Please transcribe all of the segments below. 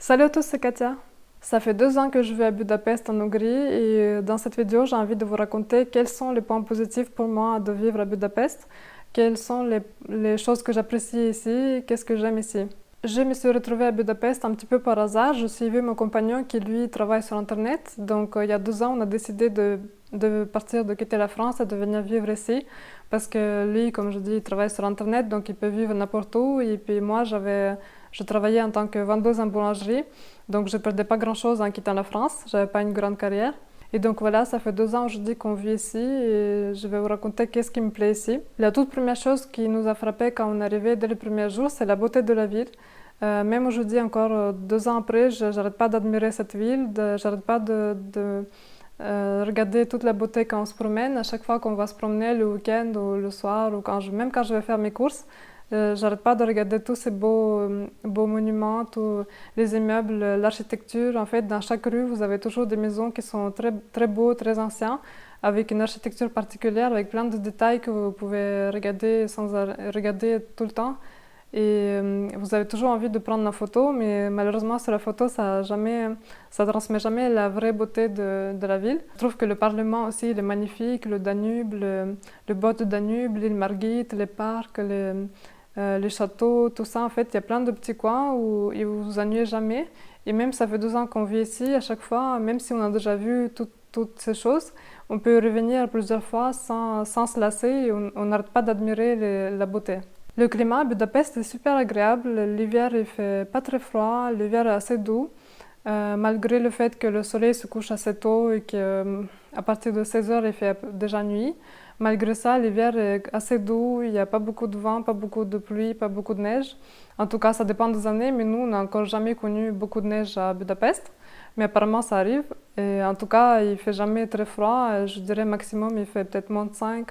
Salut à tous, c'est Katia. Ça fait 2 ans que je vis à Budapest en Hongrie et dans cette vidéo, j'ai envie de vous raconter quels sont les points positifs pour moi de vivre à Budapest, quelles sont les choses que j'apprécie ici, qu'est-ce que j'aime ici. Je me suis retrouvée à Budapest un petit peu par hasard. Je suivais mon compagnon qui, lui, travaille sur Internet. Donc, il y a 2 ans, on a décidé de partir, de quitter la France et de venir vivre ici. Parce que lui, comme je dis, il travaille sur Internet, donc il peut vivre n'importe où. Et puis moi, je travaillais en tant que vendeuse en boulangerie. Donc, je ne perdais pas grand-chose en quittant la France. Je n'avais pas une grande carrière. Et donc voilà, ça fait 2 ans aujourd'hui qu'on vit ici et je vais vous raconter qu'est-ce qui me plaît ici. La toute première chose qui nous a frappé quand on est arrivé dès les premiers jours, c'est la beauté de la ville. Même aujourd'hui, encore 2 ans après, je n'arrête pas d'admirer cette ville, j'arrête pas de regarder toute la beauté quand on se promène. À chaque fois qu'on va se promener le week-end ou le soir, ou même quand je vais faire mes courses, j'arrête pas de regarder tous ces beaux monuments, tous les immeubles, l'architecture. En fait, dans chaque rue, vous avez toujours des maisons qui sont très, très beaux, très anciens, avec une architecture particulière, avec plein de détails que vous pouvez regarder regarder tout le temps. Et vous avez toujours envie de prendre la photo, mais malheureusement sur la photo, ça transmet jamais la vraie beauté de la ville. Je trouve que le Parlement aussi, il est magnifique, le Danube, le bord du Danube, l'île Margit, les parcs, les châteaux, tout ça. En fait, il y a plein de petits coins où vous vous ennuyez jamais. Et même ça fait 2 ans qu'on vit ici, à chaque fois, même si on a déjà vu toutes ces choses, on peut revenir plusieurs fois sans se lasser et on n'arrête pas d'admirer la beauté. Le climat à Budapest est super agréable. L'hiver, il fait pas très froid. L'hiver est assez doux. Malgré le fait que le soleil se couche assez tôt et qu'à partir de 16 heures, il fait déjà nuit. Malgré ça, l'hiver est assez doux. Il n'y a pas beaucoup de vent, pas beaucoup de pluie, pas beaucoup de neige. En tout cas, ça dépend des années, mais nous, on n'a encore jamais connu beaucoup de neige à Budapest. Mais apparemment, ça arrive. Et en tout cas, il fait jamais très froid. Je dirais maximum, il fait peut-être -5.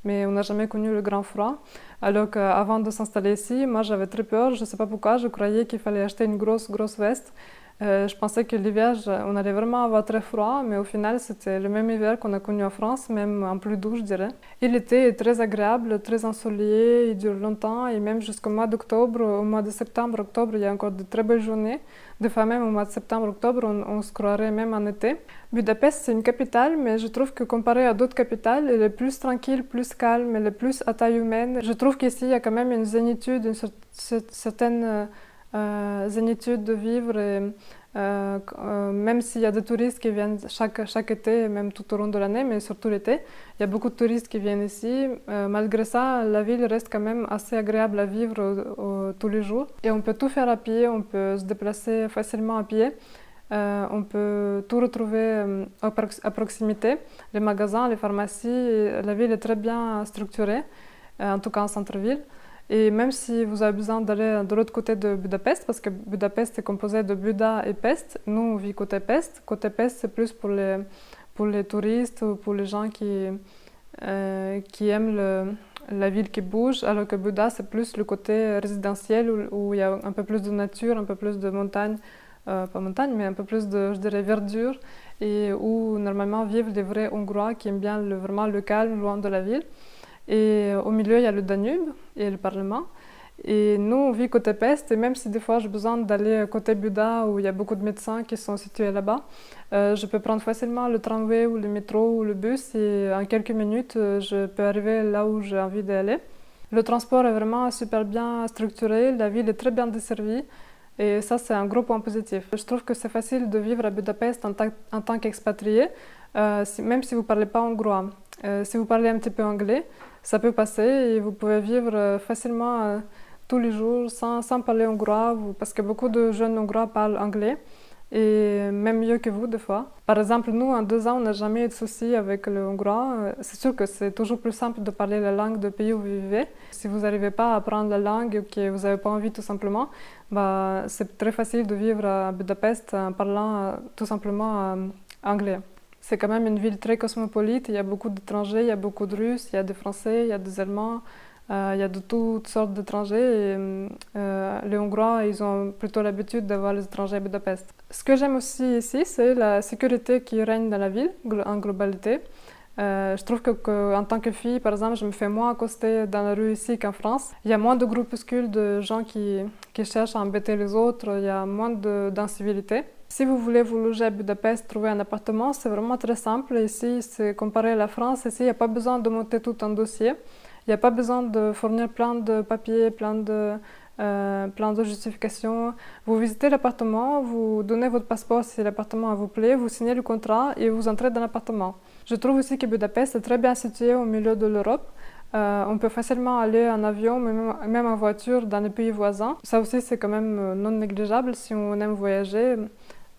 Mais on n'a jamais connu le grand froid. Alors qu'avant de s'installer ici, moi j'avais très peur, je ne sais pas pourquoi, je croyais qu'il fallait acheter une grosse veste. Je pensais que l'hiver, on allait vraiment avoir très froid, mais au final c'était le même hiver qu'on a connu en France, même en plus doux je dirais. Et l'été est très agréable, très ensoleillé, il dure longtemps et même jusqu'au mois d'octobre, au mois de septembre, octobre, il y a encore de très belles journées. Des fois même au mois de septembre, octobre, on se croirait même en été. Budapest, c'est une capitale, mais je trouve que comparé à d'autres capitales, elle est plus tranquille, plus calme, elle est plus à taille humaine. Je trouve qu'ici, il y a quand même une zénitude, une certaine zénitude de vivre. Même s'il y a des touristes qui viennent chaque été, même tout au long de l'année, mais surtout l'été, il y a beaucoup de touristes qui viennent ici. Malgré ça, la ville reste quand même assez agréable à vivre tous les jours. Et on peut tout faire à pied, on peut se déplacer facilement à pied. On peut tout retrouver à proximité, les magasins, les pharmacies. La ville est très bien structurée, en tout cas en centre-ville. Et même si vous avez besoin d'aller de l'autre côté de Budapest, parce que Budapest est composé de Buda et Pest, nous on vit côté Pest. Côté Pest, c'est plus pour les touristes ou pour les gens qui aiment la ville qui bouge, alors que Buda, c'est plus le côté résidentiel où il y a un peu plus de nature, un peu plus de montagne. Pas montagne, mais un peu plus de, je dirais, verdure, et où normalement vivent des vrais Hongrois qui aiment bien vraiment le calme, loin de la ville. Et au milieu, il y a le Danube et le Parlement. Et nous, on vit côté Pest, et même si des fois j'ai besoin d'aller côté Buda, où il y a beaucoup de médecins qui sont situés là-bas, je peux prendre facilement le tramway ou le métro ou le bus, et en quelques minutes, je peux arriver là où j'ai envie d'aller. Le transport est vraiment super bien structuré, la ville est très bien desservie. Et ça, c'est un gros point positif. Je trouve que c'est facile de vivre à Budapest en tant qu'expatrié, même si vous ne parlez pas hongrois. Si vous parlez un petit peu anglais, ça peut passer et vous pouvez vivre facilement tous les jours sans parler hongrois, parce que beaucoup de jeunes hongrois parlent anglais, et même mieux que vous des fois. Par exemple, nous, en 2 ans, on n'a jamais eu de soucis avec le hongrois. C'est sûr que c'est toujours plus simple de parler la langue du pays où vous vivez. Si vous n'arrivez pas à apprendre la langue ou que vous n'avez pas envie tout simplement, bah, c'est très facile de vivre à Budapest en parlant tout simplement anglais. C'est quand même une ville très cosmopolite, il y a beaucoup d'étrangers, il y a beaucoup de Russes, il y a des Français, il y a des Allemands, il y a de toutes sortes d'étrangers. Et les Hongrois, ils ont plutôt l'habitude d'avoir les étrangers à Budapest. Ce que j'aime aussi ici, c'est la sécurité qui règne dans la ville en globalité. Je trouve qu'en tant que fille, par exemple, je me fais moins accoster dans la rue ici qu'en France. Il y a moins de groupuscules de gens qui cherchent à embêter les autres, il y a moins d'incivilité. Si vous voulez vous loger à Budapest, trouver un appartement, c'est vraiment très simple. Ici, c'est comparé à la France, ici, il n'y a pas besoin de monter tout un dossier. Il n'y a pas besoin de fournir plein de papiers, plein de justifications. Vous visitez l'appartement, vous donnez votre passeport si l'appartement vous plaît, vous signez le contrat et vous entrez dans l'appartement. Je trouve aussi que Budapest est très bien situé au milieu de l'Europe. On peut facilement aller en avion, même en voiture, dans les pays voisins. Ça aussi, c'est quand même non négligeable. Si on aime voyager,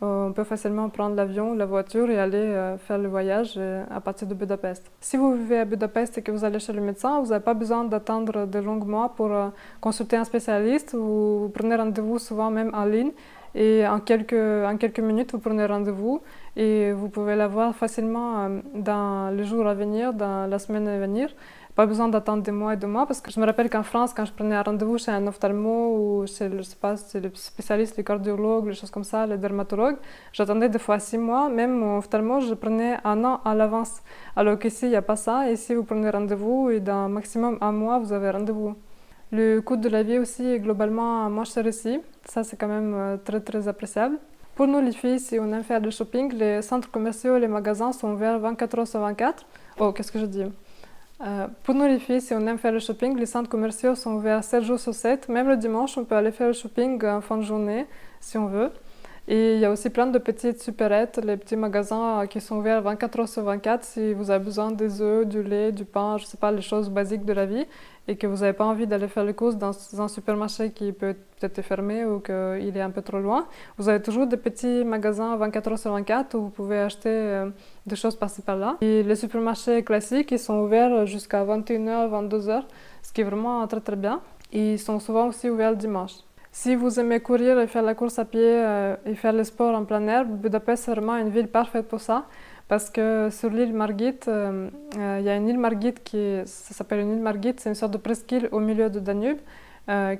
on peut facilement prendre l'avion ou la voiture et aller faire le voyage à partir de Budapest. Si vous vivez à Budapest et que vous allez chez le médecin, vous n'avez pas besoin d'attendre de longs mois pour consulter un spécialiste. Vous prenez rendez-vous souvent même en ligne et en quelques minutes, vous prenez rendez-vous et vous pouvez l'avoir facilement dans les jours à venir, dans la semaine à venir. Pas besoin d'attendre des mois et des mois parce que je me rappelle qu'en France, quand je prenais un rendez-vous chez un ophtalmo ou chez, je sais pas, chez le spécialiste, les cardiologues, les choses comme ça, les dermatologues, j'attendais des fois 6 mois. Même au ophtalmo, je prenais 1 an à l'avance. Alors qu'ici, il n'y a pas ça. Ici, vous prenez rendez-vous et dans maximum 1 mois, vous avez rendez-vous. Le coût de la vie aussi est globalement moins cher ici. Ça, c'est quand même très, très appréciable. Pour nous, les filles, si on aime faire du shopping, les centres commerciaux et les magasins sont ouverts 24 heures sur 24. Oh, qu'est-ce que je dis? Pour nous les filles, si on aime faire le shopping, les centres commerciaux sont ouverts 7 jours sur 7. Même le dimanche, on peut aller faire le shopping en fin de journée, si on veut. Et il y a aussi plein de petites supérettes, les petits magasins qui sont ouverts 24 heures sur 24 si vous avez besoin des œufs, du lait, du pain, je sais pas, les choses basiques de la vie et que vous n'avez pas envie d'aller faire les courses dans un supermarché qui peut être fermé ou qu'il est un peu trop loin. Vous avez toujours des petits magasins 24 heures sur 24 où vous pouvez acheter des choses par-ci par-là. Et les supermarchés classiques, ils sont ouverts jusqu'à 21h, 22h, ce qui est vraiment très très bien. Et ils sont souvent aussi ouverts le dimanche. Si vous aimez courir et faire la course à pied et faire le sport en plein air, Budapest est vraiment une ville parfaite pour ça. Parce que sur l'île Margit, il y a une île Margit ça s'appelle une île Margit, c'est une sorte de presqu'île au milieu de Danube,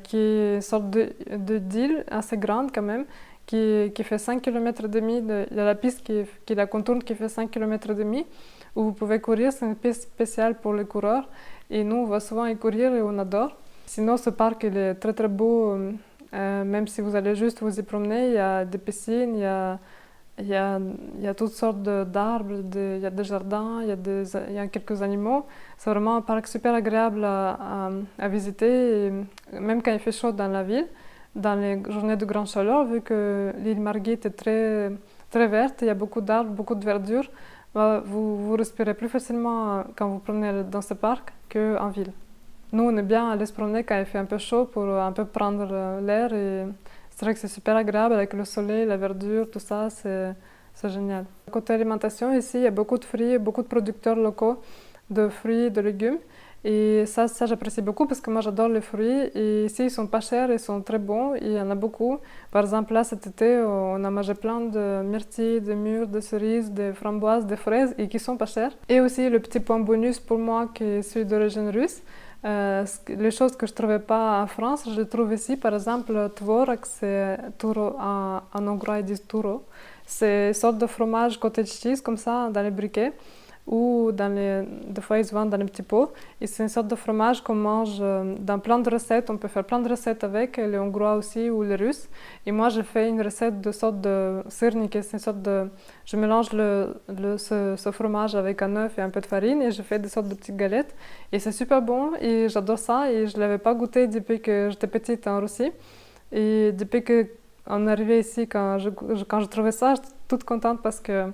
qui est une sorte d'île assez grande quand même, qui fait 5 km et demi. Il y a la piste qui la contourne qui fait 5 km et demi, où vous pouvez courir, c'est une piste spéciale pour les coureurs. Et nous, on va souvent y courir et on adore. Sinon, ce parc il est très très beau. Même si vous allez juste vous y promener, il y a des piscines, il y a toutes sortes d'arbres, il y a des jardins, il y a quelques animaux. C'est vraiment un parc super agréable à visiter, et même quand il fait chaud dans la ville, dans les journées de grande chaleur, vu que l'île Margit est très, très verte, il y a beaucoup d'arbres, beaucoup de verdure, vous respirez plus facilement quand vous promenez dans ce parc qu'en ville. Nous, on est bien aller se promener quand il fait un peu chaud pour un peu prendre l'air. Et c'est vrai que c'est super agréable avec le soleil, la verdure, tout ça, c'est génial. Côté alimentation, ici, il y a beaucoup de fruits, beaucoup de producteurs locaux de fruits, de légumes. Et ça j'apprécie beaucoup parce que moi, j'adore les fruits. Et ici, ils sont pas chers, ils sont très bons. Il y en a beaucoup. Par exemple, là, cet été, on a mangé plein de myrtilles, de mûres, de cerises, de framboises, de fraises et qui sont pas chers. Et aussi, le petit point bonus pour moi, qui est celui d'origine russe. Les choses que je ne trouvais pas en France, je les trouve ici. Par exemple, tvorog, c'est turo, en hongrois ils disent turo. C'est une sorte de fromage cottage cheese comme ça dans les briquets ou des fois ils se vendent dans les petits pots. Et c'est une sorte de fromage qu'on mange dans plein de recettes. On peut faire plein de recettes avec, les hongrois aussi ou les russes. Et moi, j'ai fait une recette de sorte de syrniki. C'est une sorte de... Je mélange ce fromage avec un œuf et un peu de farine et je fais des sortes de petites galettes. Et c'est super bon et j'adore ça. Et je ne l'avais pas goûté depuis que j'étais petite en Russie. Et depuis qu'on est arrivé ici, quand je trouvais ça, j'étais toute contente parce que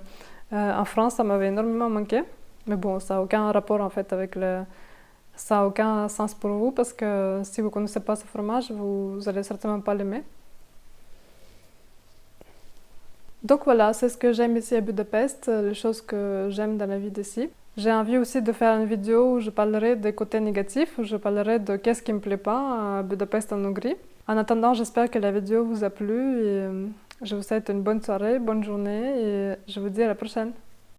en France, ça m'avait énormément manqué. Mais bon, ça n'a aucun rapport en fait avec ça n'a aucun sens pour vous parce que si vous ne connaissez pas ce fromage, vous n'allez certainement pas l'aimer. Donc voilà, c'est ce que j'aime ici à Budapest, les choses que j'aime dans la vie d'ici. J'ai envie aussi de faire une vidéo où je parlerai des côtés négatifs, où je parlerai de qu'est-ce qui ne me plaît pas à Budapest en Hongrie. En attendant, j'espère que la vidéo vous a plu et je vous souhaite une bonne soirée, bonne journée et je vous dis à la prochaine.